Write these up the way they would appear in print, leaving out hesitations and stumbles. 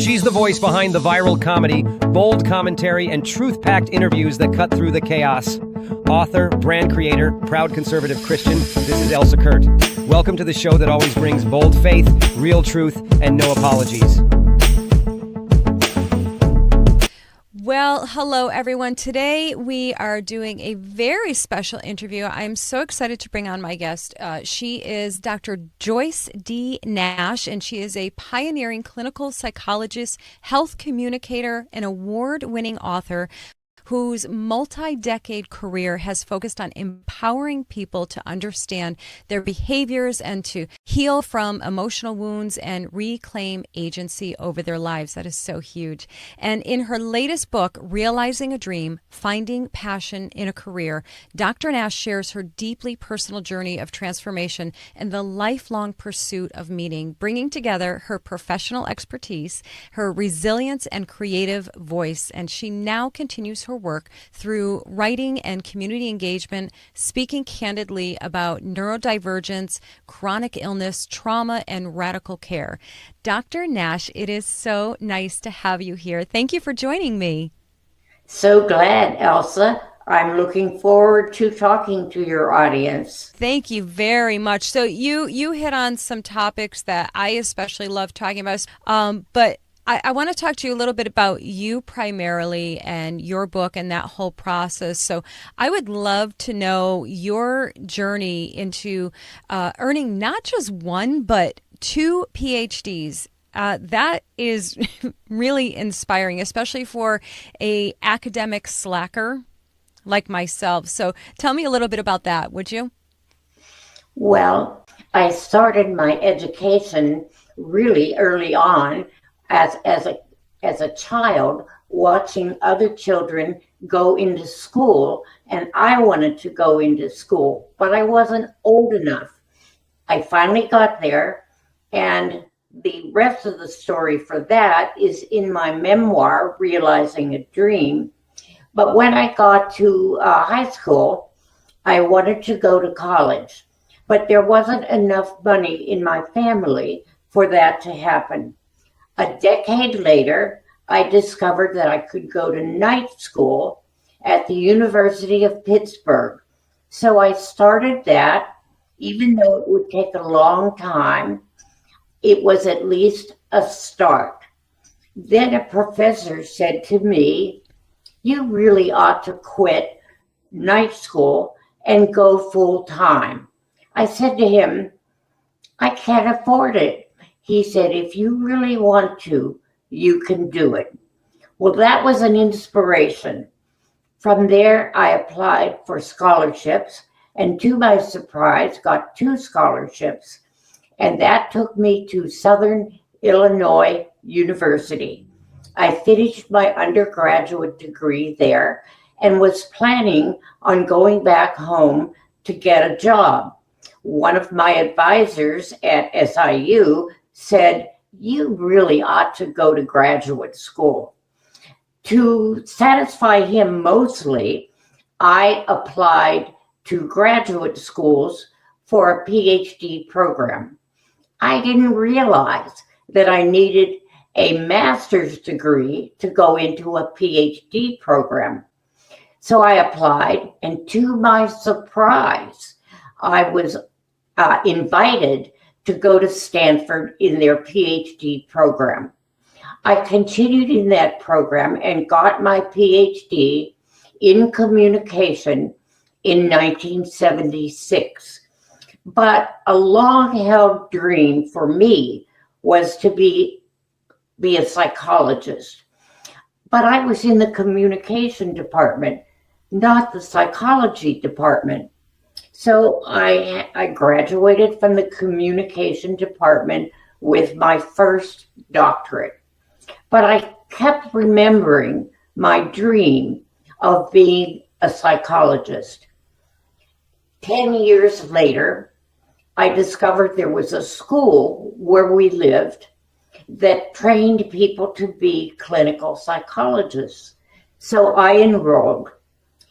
She's the voice behind the viral comedy, bold commentary, and truth-packed interviews that cut through the chaos. Author, brand creator, proud conservative Christian, this is Elsa Kurt. Welcome to the show that always brings bold faith, real truth, and no apologies. Well, hello, everyone. Today we are doing a very special interview. I'm so excited to bring on my guest. She is Dr. Joyce D. Nash, and she is a pioneering clinical psychologist, health communicator, and award-winning author whose multi-decade career has focused on empowering people to understand their behaviors and to heal from emotional wounds and reclaim agency over their lives. That is so huge. And in her latest book, Realizing a Dream, Finding Passion in a Career, Dr. Nash shares her deeply personal journey of transformation and the lifelong pursuit of meaning, bringing together her professional expertise, her resilience, and creative voice. And she now continues her work through writing and community engagement, speaking candidly about neurodivergence, chronic illness, trauma, and radical care. Dr. Nash, it is so nice to have you here. Thank you for joining me. So glad, Elsa. I'm looking forward to talking to your audience. Thank you very much. So you hit on some topics that I especially love talking about, but I want to talk to you a little bit about you primarily and your book and that whole process. So I would love to know your journey into earning not just one, but 2 PhDs. That is really inspiring, especially for an academic slacker like myself. So tell me a little bit about that, would you? Well, I started my education really early on as a child, watching other children go into school, and I wanted to go into school, but I wasn't old enough. I finally got there, and the rest of the story for that is in my memoir, Realizing a Dream. But when I got to high school, I wanted to go to college, but there wasn't enough money in my family for that to happen. A decade later, I discovered that I could go to night school at the University of Pittsburgh. So I started that, even though it would take a long time. It was at least a start. Then a professor said to me, "You really ought to quit night school and go full time." I said to him, "I can't afford it." He said, "If you really want to, you can do it." Well, that was an inspiration. From there, I applied for scholarships, and to my surprise, got 2 scholarships. And that took me to Southern Illinois University. I finished my undergraduate degree there and was planning on going back home to get a job. One of my advisors at SIU said, "You really ought to go to graduate school." To satisfy him mostly, I applied to graduate schools for a PhD program. I didn't realize that I needed a master's degree to go into a PhD program. So I applied, and to my surprise, I was invited to go to Stanford in their PhD program. I continued in that program and got my PhD in communication in 1976. But a long-held dream for me was to be a psychologist. But I was in the communication department, not the psychology department. So I graduated from the communication department with my first doctorate. But I kept remembering my dream of being a psychologist. 10 years later, I discovered there was a school where we lived that trained people to be clinical psychologists. So I enrolled.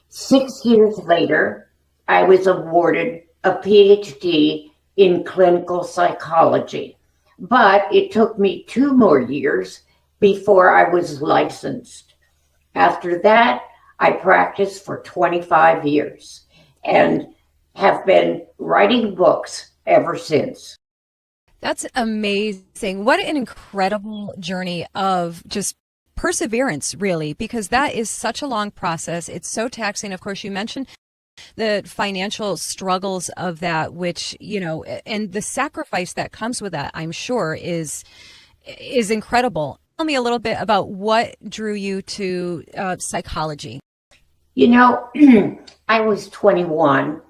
6 years later, I was awarded a PhD in clinical psychology. But it took me 2 more years before I was licensed. After that, I practiced for 25 years and have been writing books ever since. That's amazing. What an incredible journey of just perseverance, really, because that is such a long process. It's so taxing. Of course, you mentioned the financial struggles of that, which, and the sacrifice that comes with that, I'm sure is incredible. Tell me a little bit about what drew you to psychology. I was 21.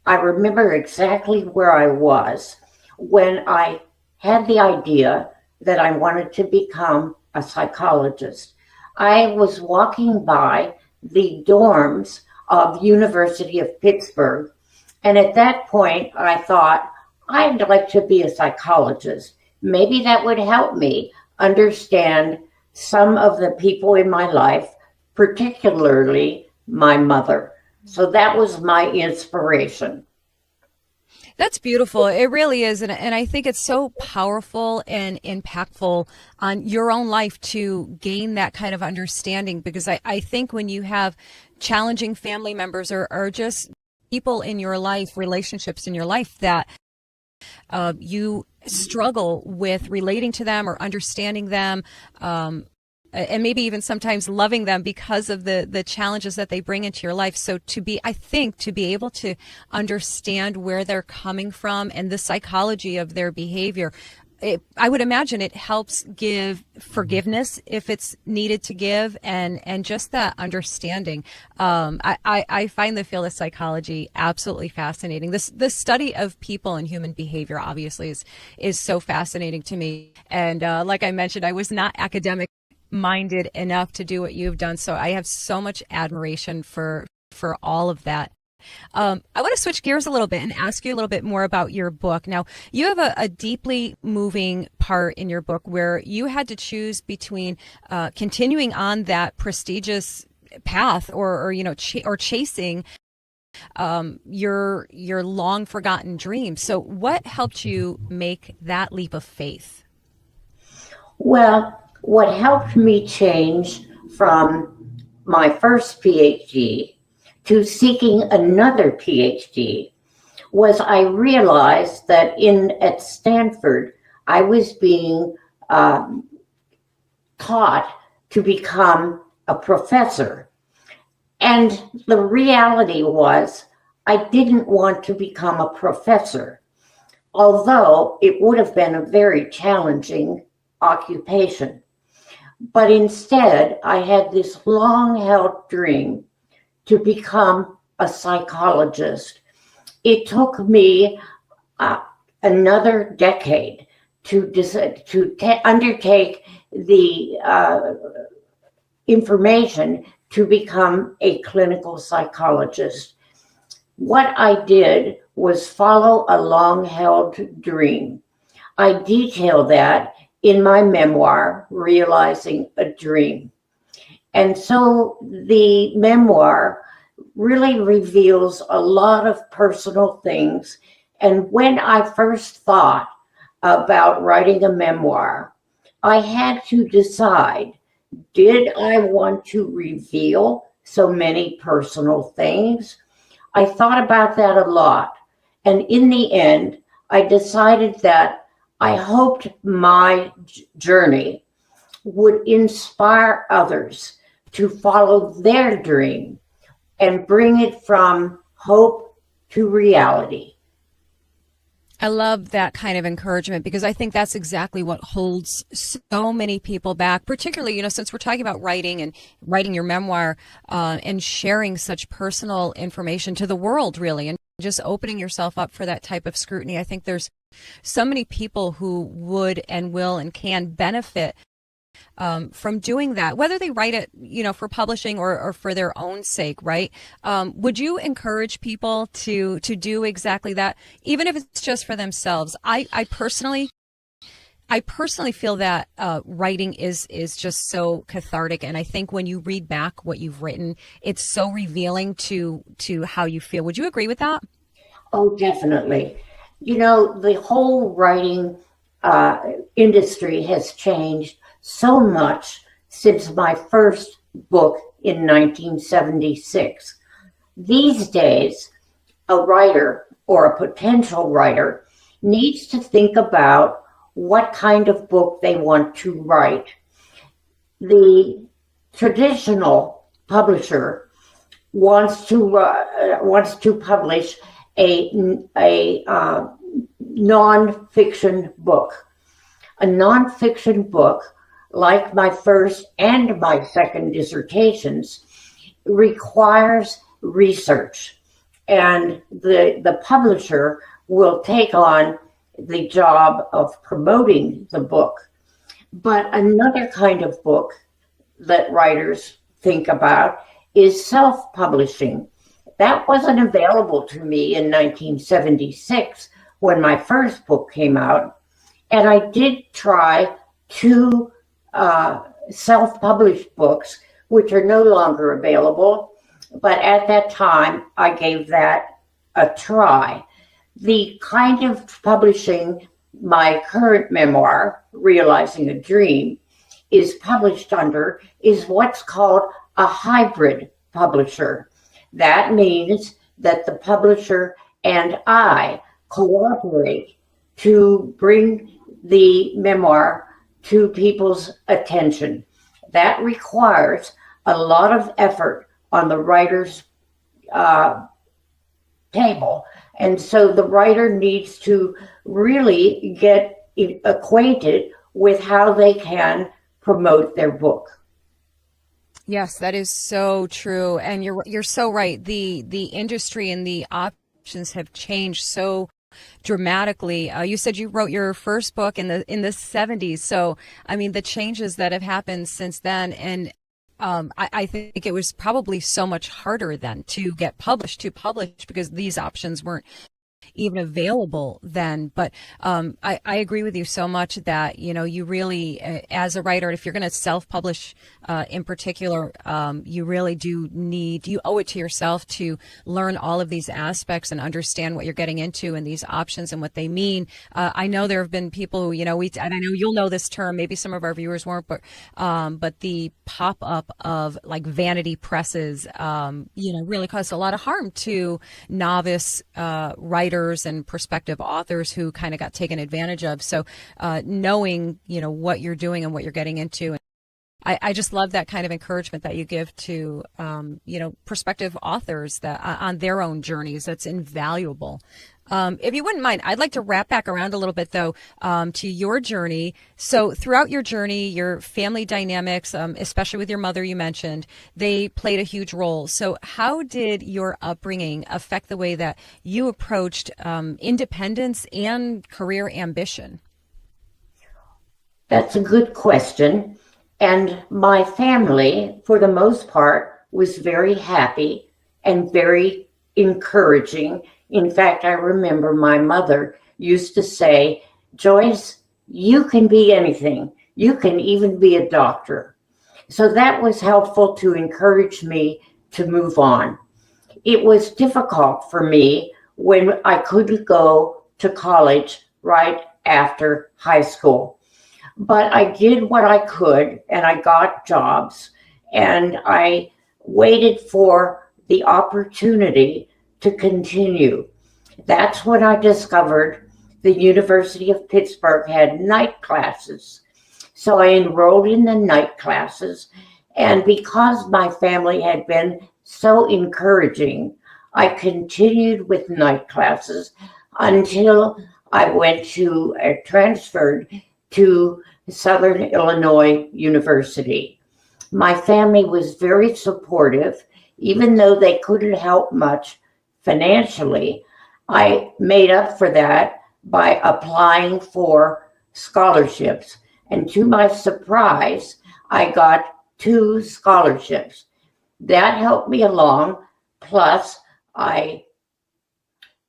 I remember exactly where I was when I had the idea that I wanted to become a psychologist. I was walking by the dorms of University of Pittsburgh, and at that point I thought, I'd like to be a psychologist. Maybe that would help me understand some of the people in my life, particularly my mother. So that was my inspiration. That's beautiful. It really is. And I think it's so powerful and impactful on your own life to gain that kind of understanding, because I think when you have challenging family members or just people in your life, relationships in your life that you struggle with relating to them or understanding them, and maybe even sometimes loving them because of the challenges that they bring into your life. So to be able to understand where they're coming from and the psychology of their behavior, I would imagine it helps give forgiveness if it's needed to give, and just that understanding. I find the field of psychology absolutely fascinating. The study of people and human behavior obviously is so fascinating to me. And like I mentioned, I was not academic minded enough to do what you've done, so I have so much admiration for all of that. I want to switch gears a little bit and ask you a little bit more about your book. Now, you have a deeply moving part in your book where you had to choose between continuing on that prestigious path or chasing your long forgotten dream. So what helped you make that leap of faith? Well, what helped me change from my first PhD to seeking another PhD was I realized that at Stanford, I was being taught to become a professor. And the reality was I didn't want to become a professor, although it would have been a very challenging occupation. But instead, I had this long-held dream to become a psychologist. It took me another decade to undertake the information to become a clinical psychologist. What I did was follow a long-held dream. I detail that in my memoir, Realizing a Dream. And so the memoir really reveals a lot of personal things. And when I first thought about writing a memoir, I had to decide, did I want to reveal so many personal things? I thought about that a lot. And in the end, I decided that I hoped my journey would inspire others to follow their dream and bring it from hope to reality. I love that kind of encouragement, because I think that's exactly what holds so many people back, particularly, since we're talking about writing and writing your memoir and sharing such personal information to the world, really, and just opening yourself up for that type of scrutiny. I think there's so many people who would and will and can benefit from doing that, whether they write it, for publishing or for their own sake, right? Would you encourage people to do exactly that, even if it's just for themselves? I personally feel that writing is just so cathartic, and I think when you read back what you've written, it's so revealing to how you feel. Would you agree with that? Oh, definitely. The whole writing industry has changed so much since my first book in 1976. These days, a writer or a potential writer needs to think about what kind of book they want to write. The traditional publisher wants to publish a nonfiction book. A nonfiction book, like my first and my second dissertations, requires research, and the publisher will take on the job of promoting the book. But another kind of book that writers think about is self-publishing. That wasn't available to me in 1976 when my first book came out. And I did try two self-published books, which are no longer available. But at that time, I gave that a try. The kind of publishing my current memoir, Realizing a Dream, is published under is what's called a hybrid publisher. That means that the publisher and I cooperate to bring the memoir to people's attention. That requires a lot of effort on the writer's table. And so the writer needs to really get acquainted with how they can promote their book. Yes, that is so true, and you're so right. The industry and the options have changed so dramatically. You said you wrote your first book in the 70s, so I mean the changes that have happened since then, and I think it was probably so much harder then to get published because these options weren't even available then. But I agree with you so much that, you really, as a writer, if you're going to self-publish in particular, you really you owe it to yourself to learn all of these aspects and understand what you're getting into and these options and what they mean. I know there have been people who, and I know you'll know this term, maybe some of our viewers won't, but the pop-up of like vanity presses, really caused a lot of harm to novice writers and prospective authors who kind of got taken advantage of. So knowing, what you're doing and what you're getting into. I just love that kind of encouragement that you give to, prospective authors that on their own journeys. That's invaluable. If you wouldn't mind, I'd like to wrap back around a little bit, though, to your journey. So throughout your journey, your family dynamics, especially with your mother, you mentioned, they played a huge role. So how did your upbringing affect the way that you approached independence and career ambition? That's a good question. And my family, for the most part, was very happy and very encouraging. In fact, I remember my mother used to say, Joyce, you can be anything. You can even be a doctor. So that was helpful to encourage me to move on. It was difficult for me when I couldn't go to college right after high school. But I did what I could, and I got jobs, and I waited for the opportunity to continue. That's when I discovered the University of Pittsburgh had night classes. So I enrolled in the night classes, and because my family had been so encouraging, I continued with night classes until I transferred to Southern Illinois University. My family was very supportive, even though they couldn't help much financially. I made up for that by applying for scholarships. And to my surprise, I got 2 scholarships. That helped me along. Plus, I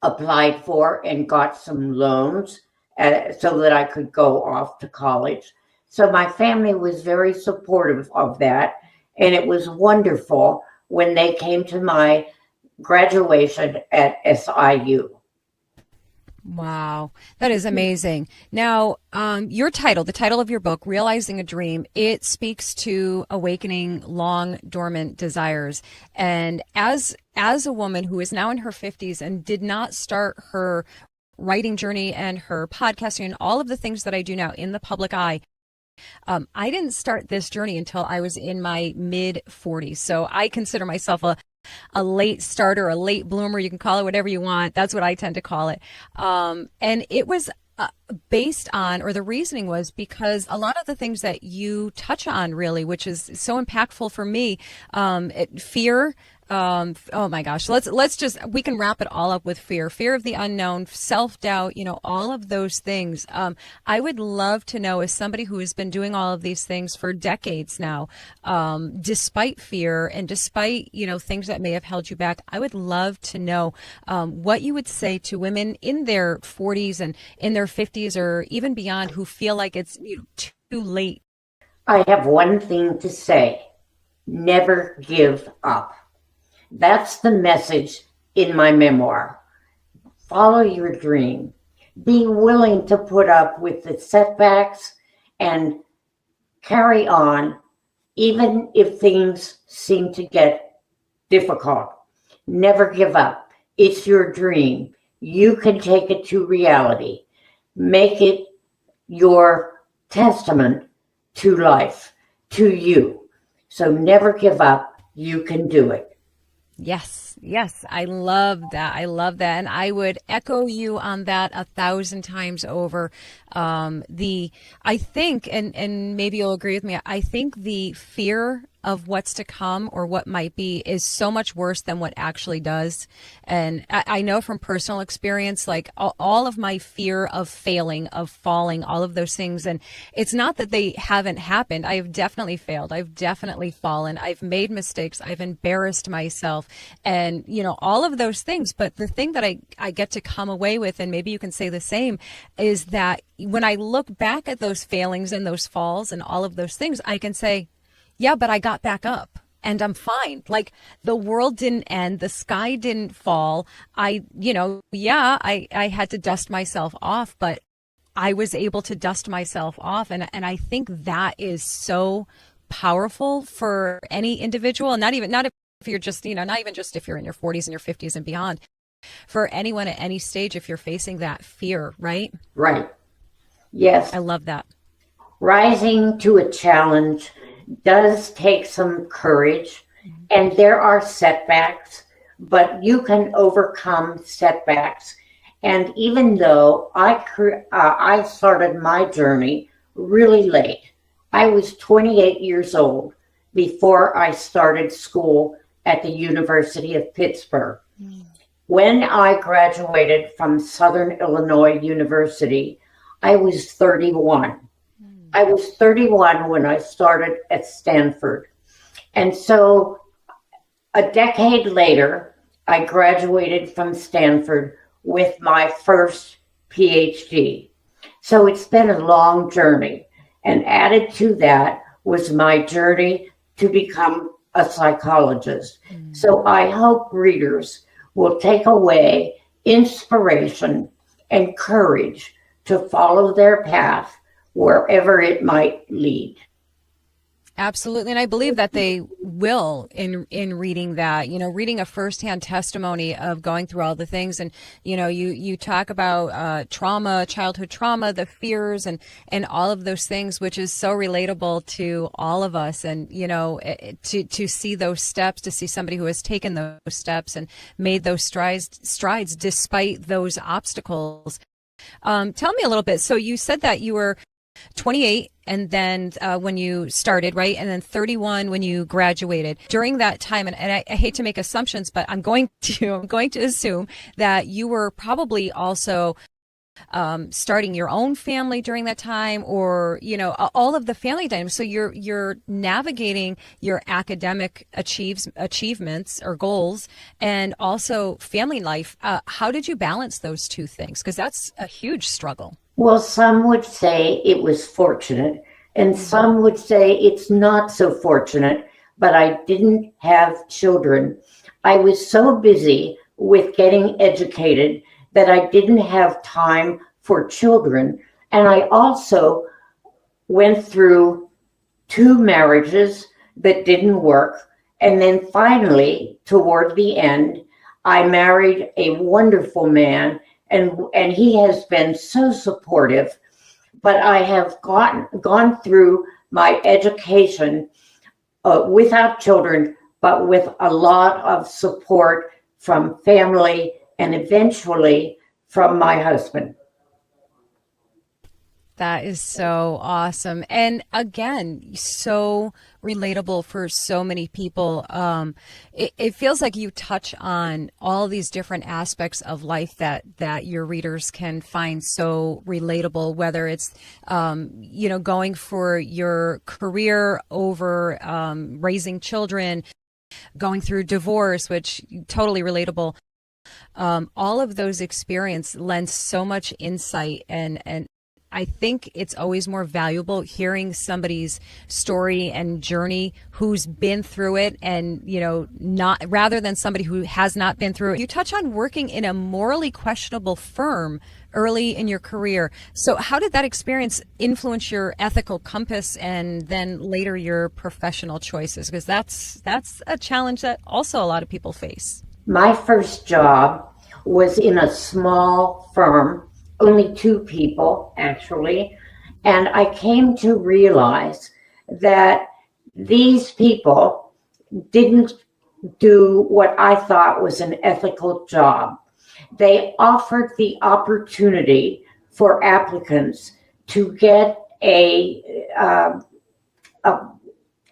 applied for and got some loans so that I could go off to college. So my family was very supportive of that. And it was wonderful when they came to my graduation at SIU. Wow, that is amazing. Now, your title, the title of your book, Realizing a Dream, it speaks to awakening long dormant desires. And as a woman who is now in her 50s and did not start her writing journey and her podcasting and all of the things that I do now in the public eye, I didn't start this journey until I was in my mid 40s. So I consider myself a late starter, a late bloomer. You can call it whatever you want. That's what I tend to call it. And it was based on, or the reasoning was because a lot of the things that you touch on really, which is so impactful for me, fear. Oh my gosh, let's just, we can wrap it all up with fear of the unknown, self-doubt, all of those things. I would love to know, as somebody who has been doing all of these things for decades now, despite fear and despite, things that may have held you back, I would love to know, what you would say to women in their 40s and in their 50s or even beyond who feel like it's too late. I have one thing to say: never give up. That's the message in my memoir. Follow your dream. Be willing to put up with the setbacks and carry on, even if things seem to get difficult. Never give up. It's your dream. You can take it to reality. Make it your testament to life, to you. So never give up. You can do it. Yes. I love that. And I would echo you on that 1,000 times over. I think, and maybe you'll agree with me, I think the fear of what's to come or what might be is so much worse than what actually does. And I know from personal experience, like all of my fear of failing, of falling, all of those things. And it's not that they haven't happened. I have definitely failed. I've definitely fallen. I've made mistakes. I've embarrassed myself and, all of those things. But the thing that I get to come away with, and maybe you can say the same, is that when I look back at those failings and those falls and all of those things, I can say, yeah, but I got back up and I'm fine. Like the world didn't end. The sky didn't fall. I had to dust myself off, but I was able to dust myself off. And I think that is so powerful for any individual, and not if you're just, not even just if you're in your 40s and your 50s and beyond, for anyone at any stage, if you're facing that fear, right? Right. Yes. I love that. Rising to a challenge does take some courage, and there are setbacks, but you can overcome setbacks. And even though I started my journey really late, I was 28 years old before I started school at the University of Pittsburgh. When I graduated from Southern Illinois University, I was 31. I was 31 when I started at Stanford. And so a decade later, I graduated from Stanford with my first PhD. So it's been a long journey. And added to that was my journey to become a psychologist. So I hope readers will take away inspiration and courage to follow their path wherever it might lead. Absolutely. And I believe that they will in reading that, reading a firsthand testimony of going through all the things. And, you talk about trauma, childhood trauma, the fears and all of those things, which is so relatable to all of us. And, to see those steps, to see somebody who has taken those steps and made those strides despite those obstacles. Tell me a little bit. So you said that you were 28 and then when you started, right? And then 31 when you graduated. During that time, and I hate to make assumptions, but I'm going to assume that you were probably also starting your own family during that time, or all of the family dynamics. So you're navigating your academic achievements or goals, and also family life. How did you balance those two things? Because that's a huge struggle. Well, some would say it was fortunate, and some would say it's not so fortunate, but I didn't have children. I was so busy with getting educated that I didn't have time for children. And I also went through 2 marriages that didn't work. And then finally, toward the end, I married a wonderful man, and he has been so supportive. But I have gone through my education without children, but with a lot of support from family and eventually from my husband. That is so awesome. And again, so relatable for so many people. It feels like you touch on all these different aspects of life that your readers can find so relatable, whether it's, going for your career over raising children, going through divorce, which totally relatable. All of those experience lends so much insight, and I think it's always more valuable hearing somebody's story and journey who's been through it, and not rather than somebody who has not been through it. You touch on working in a morally questionable firm early in your career. So how did that experience influence your ethical compass and then later your professional choices? Because that's a challenge that also a lot of people face. My first job was in a small firm, only 2 people actually, and I came to realize that these people didn't do what I thought was an ethical job. They offered the opportunity for applicants to get a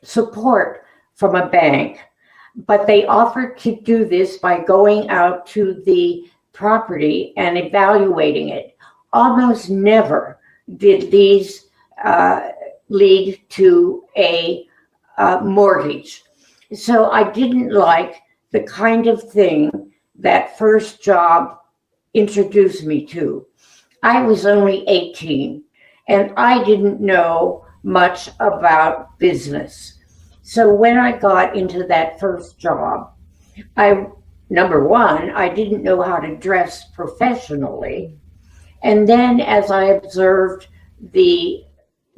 support from a bank, but they offered to do this by going out to the property and evaluating it. Almost never did these lead to a mortgage. So I didn't like the kind of thing that first job introduced me to. I was only 18 and I didn't know much about business. So when I got into that first job, number one, I didn't know how to dress professionally. And then as I observed the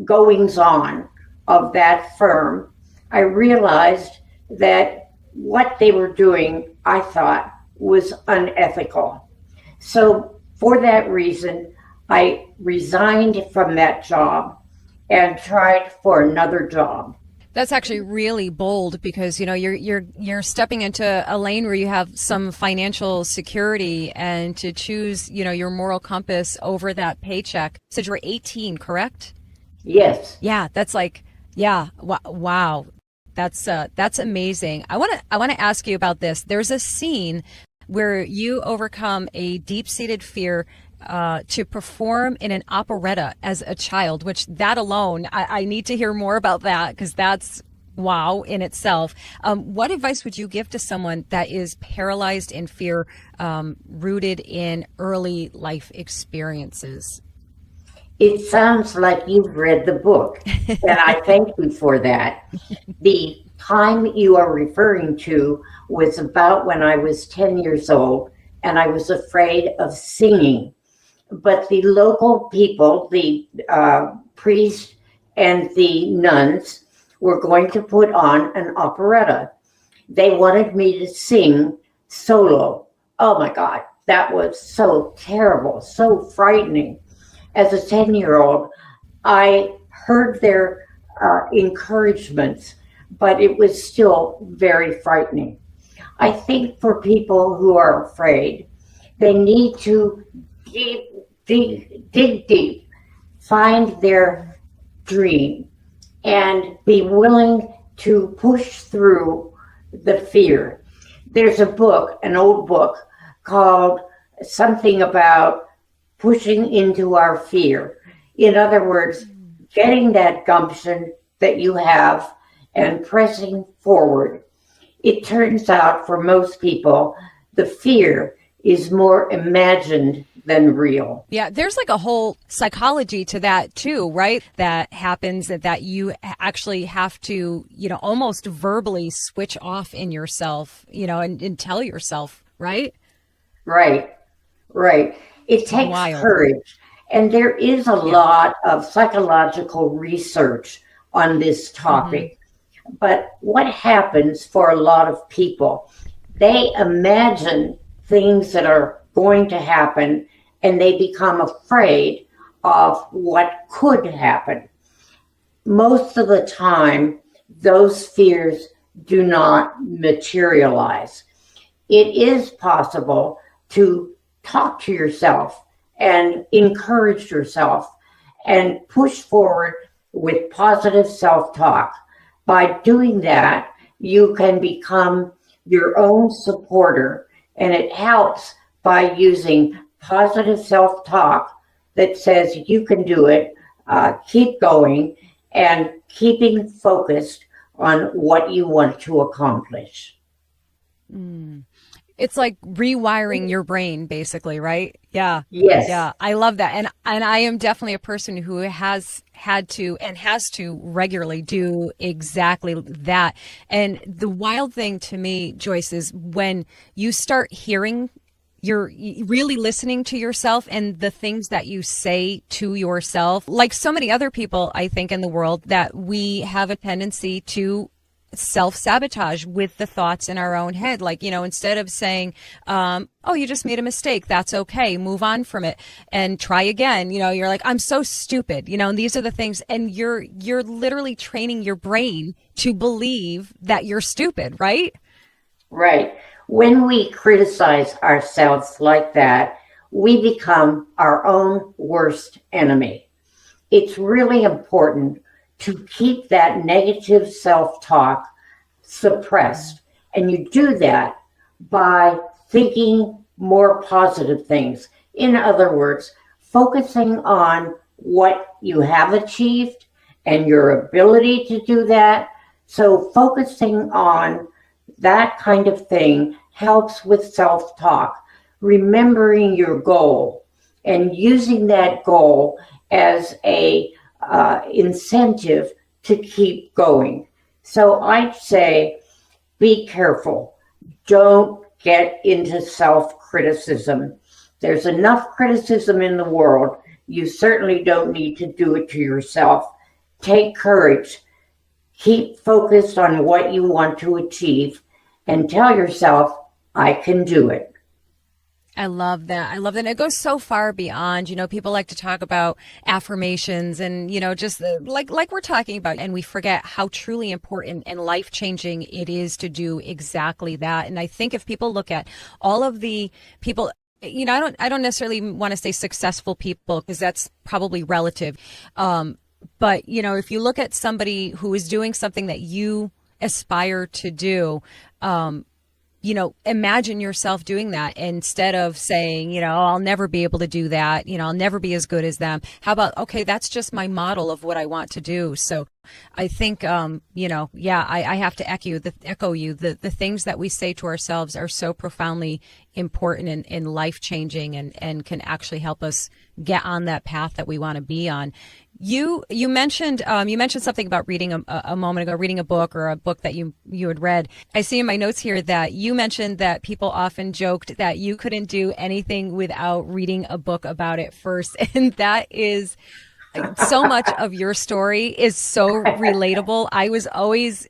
goings on of that firm, I realized that what they were doing, I thought, was unethical. So for that reason, I resigned from that job and tried for another job. That's actually really bold, because you're stepping into a lane where you have some financial security, and to choose your moral compass over that paycheck. So you were 18, correct? Yes. Yeah, that's wow. That's amazing. I want to ask you about this. There's a scene where you overcome a deep-seated fear to perform in an operetta as a child, which that alone, I need to hear more about that, because that's wow in itself. What advice would you give to someone that is paralyzed in fear, rooted in early life experiences? It sounds like you've read the book, and I thank you for that. The time you are referring to was about when I was 10 years old, and I was afraid of singing. But the local people, the priest and the nuns, were going to put on an operetta. They wanted me to sing solo. Oh my God, that was so terrible, so frightening. As a 10-year-old, I heard their encouragements, but it was still very frightening. I think for people who are afraid, they need to dig deep, find their dream, and be willing to push through the fear. There's a book, an old book, called something about pushing into our fear. In other words, getting that gumption that you have and pressing forward. It turns out for most people, the fear is more imagined than real. Yeah, there's like a whole psychology to that too, right? That happens, that you actually have to, almost verbally switch off in yourself, and tell yourself, right? Right. Right. It takes Wild. courage. And there is a Yeah. lot of psychological research on this Mm-hmm. topic. But what happens for a lot of people? They imagine things that are going to happen and they become afraid of what could happen. Most of the time, those fears do not materialize. It is possible to talk to yourself and encourage yourself and push forward with positive self talk. By doing that, you can become your own supporter, and it helps by using positive self talk that says you can do it, keep going, and keeping focused on what you want to accomplish. Mm. It's like rewiring your brain, basically, right? Yeah. Yes. Yeah. I love that. And I am definitely a person who has had to and has to regularly do exactly that. And the wild thing to me, Joyce, is when you start hearing, you're really listening to yourself and the things that you say to yourself. Like so many other people, I think, in the world, that we have a tendency to self-sabotage with the thoughts in our own head. Like, instead of saying, oh, you just made a mistake, that's okay, move on from it and try again, you're like, I'm so stupid, and these are the things, and you're literally training your brain to believe that you're stupid, right? Right. When we criticize ourselves like that, we become our own worst enemy. It's really important to keep that negative self talk suppressed. And you do that by thinking more positive things. In other words, focusing on what you have achieved and your ability to do that. So, focusing on that kind of thing helps with self talk, remembering your goal and using that goal as a incentive to keep going. So I'd say be careful. Don't get into self criticism. There's enough criticism in the world. You certainly don't need to do it to yourself. Take courage. Keep focused on what you want to achieve and tell yourself, I can do it. I love that. I love that. And it goes so far beyond, people like to talk about affirmations and, just like we're talking about, and we forget how truly important and life-changing it is to do exactly that. And I think if people look at all of the people, I don't necessarily want to say successful people because that's probably relative. But, if you look at somebody who is doing something that you aspire to do, imagine yourself doing that instead of saying, I'll never be able to do that. I'll never be as good as them. How about, okay, that's just my model of what I want to do. So I think, I have to echo you. The things that we say to ourselves are so profoundly important and life changing and can actually help us get on that path that we want to be on. You mentioned something about reading a moment ago, reading a book or a book that you had read. I see in my notes here that you mentioned that people often joked that you couldn't do anything without reading a book about it first, and that is so much of your story is so relatable. I was always,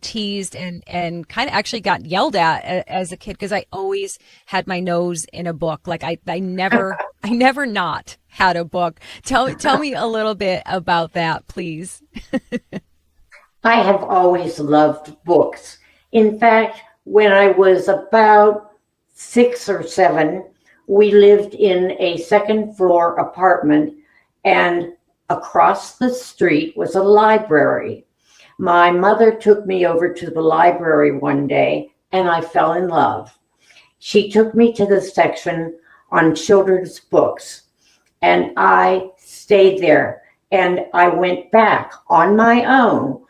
teased and kind of actually got yelled at as a kid because I always had my nose in a book. Like I never not had a book. Tell me a little bit about that, please. I have always loved books. In fact, when I was about 6 or 7, we lived in a second floor apartment, and across the street was a library. My mother took me over to the library one day, and I fell in love. She took me to the section on children's books, and I stayed there, and I went back on my own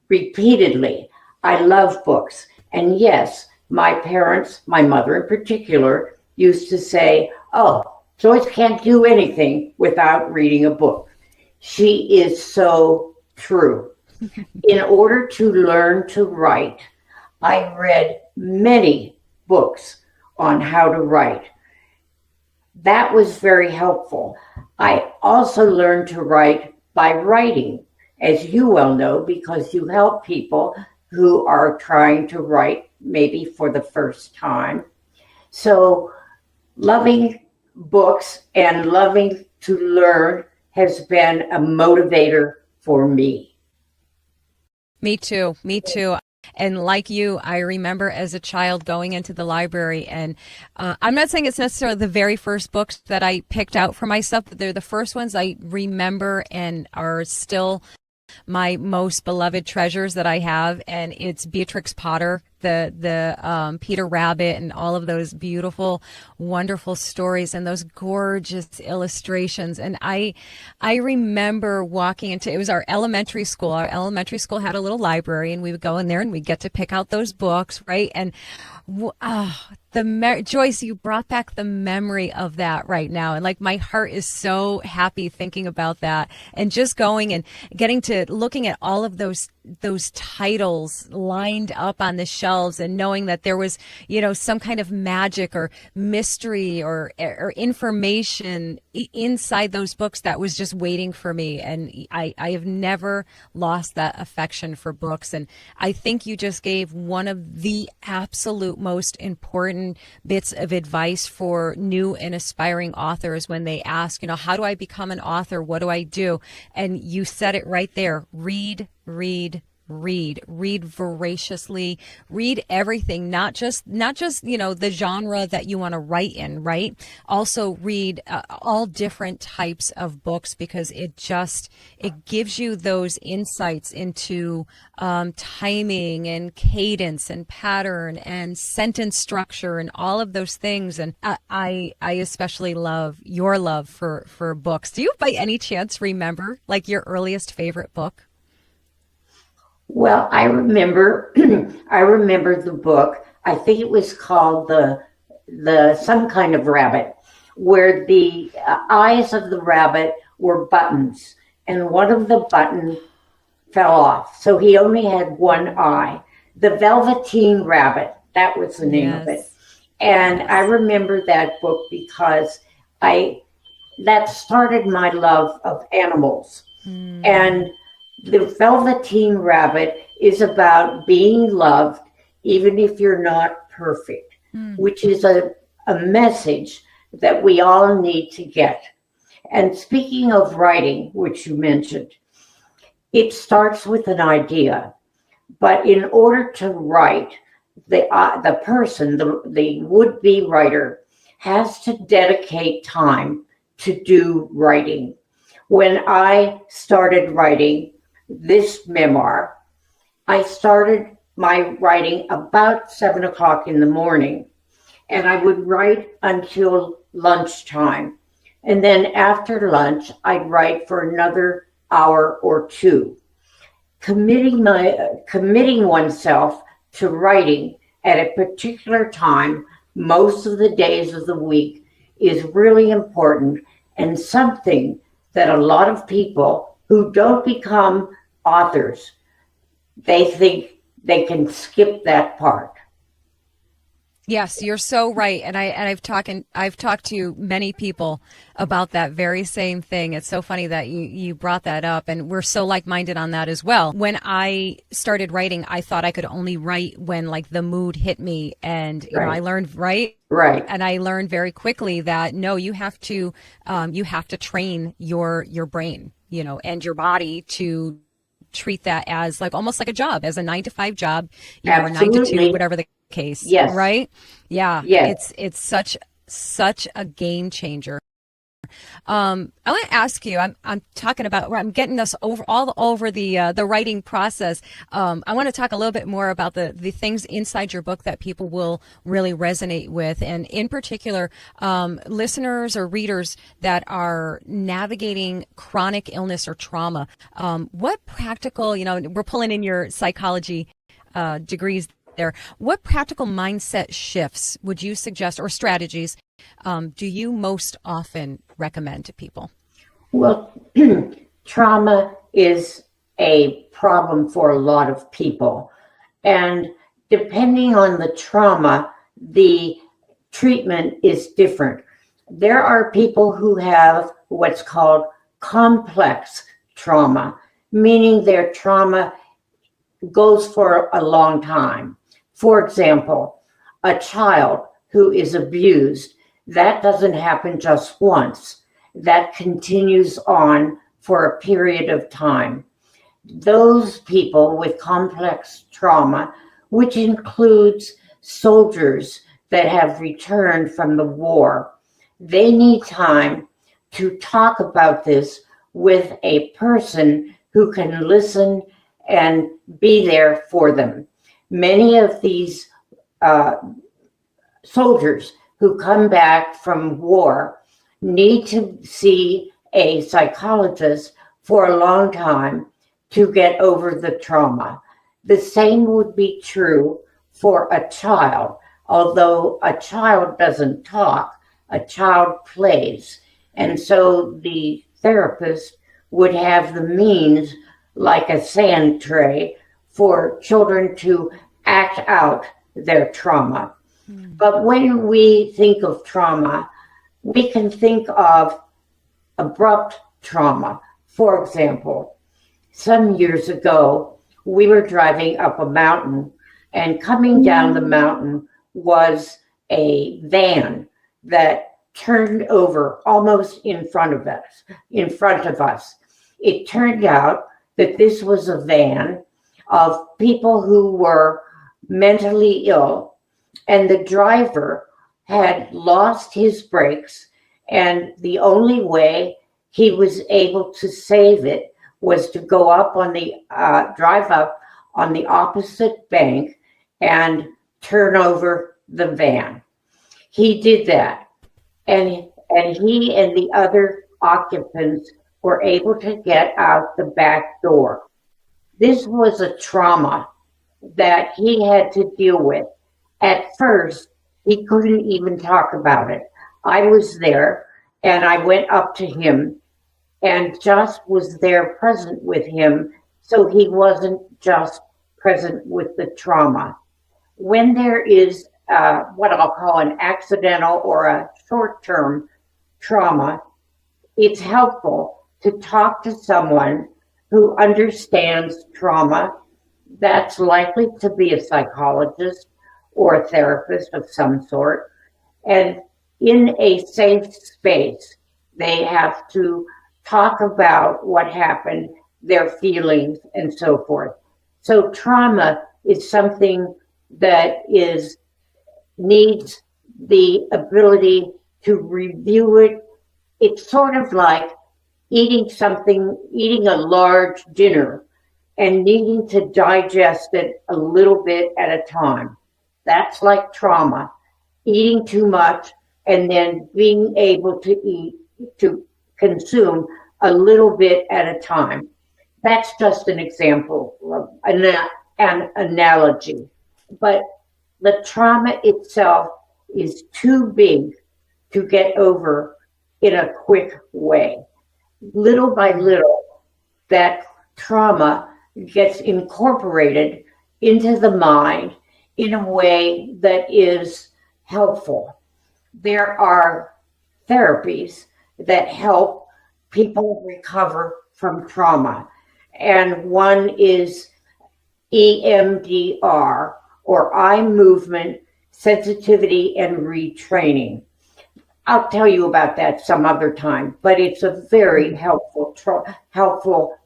repeatedly. I love books. And yes, my parents, my mother in particular, used to say, oh, Joyce can't do anything without reading a book. She is so true. In order to learn to write, I read many books on how to write. That was very helpful. I also learned to write by writing, as you well know, because you help people who are trying to write maybe for the first time. So loving books and loving to learn has been a motivator for me. Me too. Me too. And like you, I remember as a child going into the library, and I'm not saying it's necessarily the very first books that I picked out for myself, but they're the first ones I remember and are still my most beloved treasures that I have. And it's Beatrix Potter, the Peter Rabbit, and all of those beautiful, wonderful stories and those gorgeous illustrations. And I remember walking into, it was our elementary school. Our elementary school had a little library, and we would go in there and we'd get to pick out those books, right? And Joyce, you brought back the memory of that right now. And like, my heart is so happy thinking about that, and just going and getting to looking at all of those titles lined up on the shelves, and knowing that there was, some kind of magic or mystery or information inside those books that was just waiting for me. And I have never lost that affection for books. And I think you just gave one of the absolute most important bits of advice for new and aspiring authors when they ask, how do I become an author? What do I do? And you said it right there. Read voraciously, read everything, not just the genre that you want to write in, right? Also read all different types of books, because it gives you those insights into timing and cadence and pattern and sentence structure and all of those things. And I especially love your love for books. Do you by any chance remember like your earliest favorite book? Well, I remember the book. I think it was called the some kind of rabbit, where the eyes of the rabbit were buttons, and one of the buttons fell off, so he only had one eye. The Velveteen Rabbit, that was the name of it. And I remember that book because that started my love of animals. And the Velveteen Rabbit is about being loved even if you're not perfect, which is a message that we all need to get. And speaking of writing, which you mentioned, it starts with an idea. But in order to write, the person, the would-be writer, has to dedicate time to do writing. When I started writing this memoir, I started my writing about 7 o'clock in the morning, and I would write until lunchtime. And then after lunch, I'd write for another hour or two. Committing oneself to writing at a particular time, most of the days of the week, is really important, and something that a lot of people who don't become authors, they think they can skip that part. Yes, you're so right. And I've talked to many people about that very same thing. It's so funny that you brought that up, and we're so like-minded on that as well. When I started writing, I thought I could only write when like the mood hit me, and I learned right. And I learned very quickly that no, you have to train your brain, and your body to treat that as like almost like a job, as a 9-to-5 job, or 9 to 2, whatever the case. Yes. Right? Yeah. Yes. It's such a game changer. I want to ask you, I'm talking about, I'm getting us all over the writing process. I want to talk a little bit more about the things inside your book that people will really resonate with. And in particular, listeners or readers that are navigating chronic illness or trauma. What practical, we're pulling in your psychology degrees there. What practical mindset shifts would you suggest, or strategies, do you most often recommend to people? Well, trauma is a problem for a lot of people. And depending on the trauma, the treatment is different. There are people who have what's called complex trauma, meaning their trauma goes for a long time. For example, a child who is abused, that doesn't happen just once. That continues on for a period of time. Those people with complex trauma, which includes soldiers that have returned from the war, they need time to talk about this with a person who can listen and be there for them. Many of these soldiers who come back from war need to see a psychologist for a long time to get over the trauma. The same would be true for a child. Although a child doesn't talk, a child plays. And so the therapist would have the means, like a sand tray, for children to act out their trauma. But when we think of trauma, we can think of abrupt trauma. For example, some years ago, we were driving up a mountain, and coming down the mountain was a van that turned over almost in front of us. It turned out that this was a van of people who were mentally ill, and the driver had lost his brakes, and the only way he was able to save it was to go up on the drive up on the opposite bank and turn over the van. He did that, and he and the other occupants were able to get out the back door. This was a trauma that he had to deal with. At first, he couldn't even talk about it. I was there, and I went up to him and just was there present with him, so he wasn't just present with the trauma. When there is what I'll call an accidental or a short-term trauma, it's helpful to talk to someone who understands trauma. That's likely to be a psychologist or a therapist of some sort. And in a safe space, they have to talk about what happened, their feelings, and so forth. So trauma is something that needs the ability to review it. It's sort of like eating a large dinner and needing to digest it a little bit at a time. That's like trauma, eating too much and then being able to consume a little bit at a time. That's just an example of an analogy. But the trauma itself is too big to get over in a quick way. Little by little, that trauma gets incorporated into the mind in a way that is helpful. There are therapies that help people recover from trauma, and one is EMDR, or eye movement sensitivity and retraining. I'll tell you about that some other time, but it's a very helpful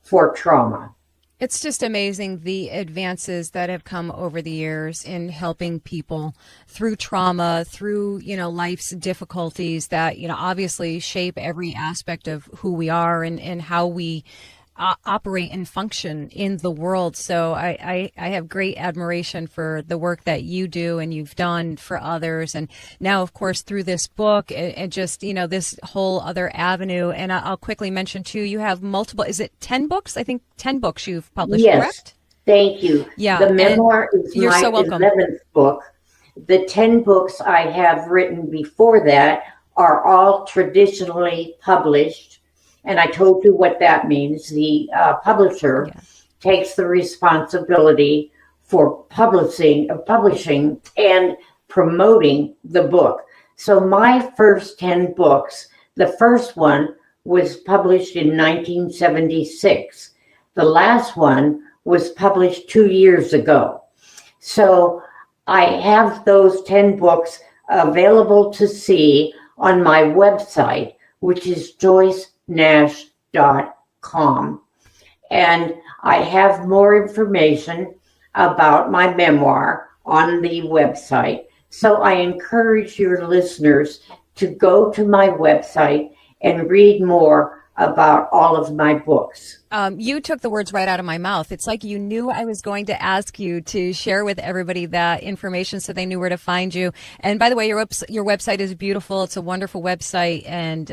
for trauma. It's just amazing the advances that have come over the years in helping people through trauma, through, life's difficulties that, obviously shape every aspect of who we are and how we operate and function in the world. So I have great admiration for the work that you do and you've done for others. And now, of course, through this book and just, this whole other avenue. And I'll quickly mention too, you have multiple, is it 10 books? I think 10 books you've published, yes, correct? Thank you. Yeah. The memoir is you're my so welcome. 11th book. The 10 books I have written before that are all traditionally published. And I told you what that means. The publisher takes the responsibility for publishing and promoting the book. So my first 10 books, the first one was published in 1976. The last one was published 2 years ago. So I have those 10 books available to see on my website, which is joycenash.com. And I have more information about my memoir on the website. So I encourage your listeners to go to my website and read more about all of my books. You took the words right out of my mouth. It's like you knew I was going to ask you to share with everybody that information so they knew where to find you. And by the way, your website is beautiful. It's a wonderful website. And,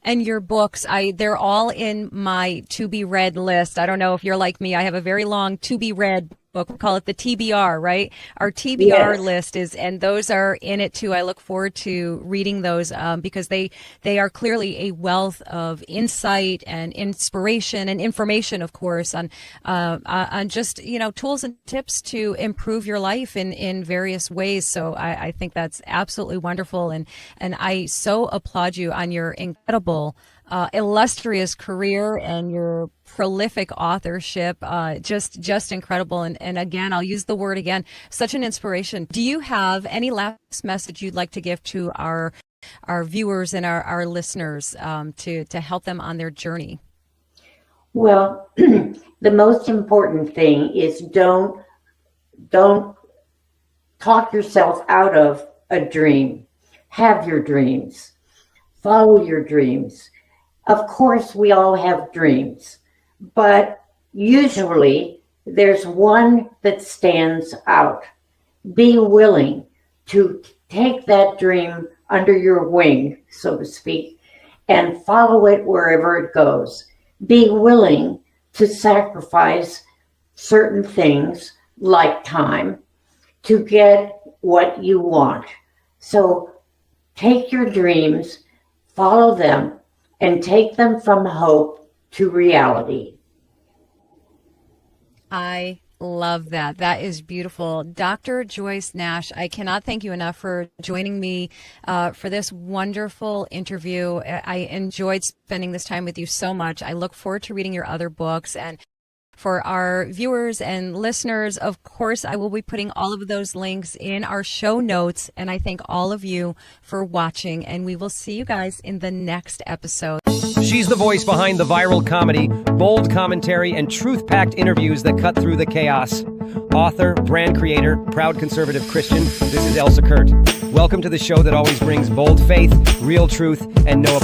and your books, they're all in my to be read list. I don't know if you're like me. I have a very long to be read book. We call it the TBR, right? Our TBR list and those are in it too. I look forward to reading those because they are clearly a wealth of insight and inspiration and information, of course, on just, tools and tips to improve your life in various ways. So I think that's absolutely wonderful. And I so applaud you on your incredible illustrious career and your prolific authorship, just incredible. And again, I'll use the word again, such an inspiration. Do you have any last message you'd like to give to our viewers and our listeners to help them on their journey? Well, the most important thing is don't talk yourself out of a dream. Have your dreams. Follow your dreams. Of course, we all have dreams, but usually there's one that stands out. Be willing to take that dream under your wing, so to speak, and follow it wherever it goes. Be willing to sacrifice certain things like time to get what you want. So take your dreams, follow them, and take them from hope to reality. I love that. That is beautiful. Dr. Joyce Nash, I cannot thank you enough for joining me for this wonderful interview. I enjoyed spending this time with you so much. I look forward to reading your other books. And for our viewers and listeners, of course, I will be putting all of those links in our show notes. And I thank all of you for watching. And we will see you guys in the next episode. She's the voice behind the viral comedy, bold commentary, and truth-packed interviews that cut through the chaos. Author, brand creator, proud conservative Christian, this is Elsa Kurt. Welcome to the show that always brings bold faith, real truth, and no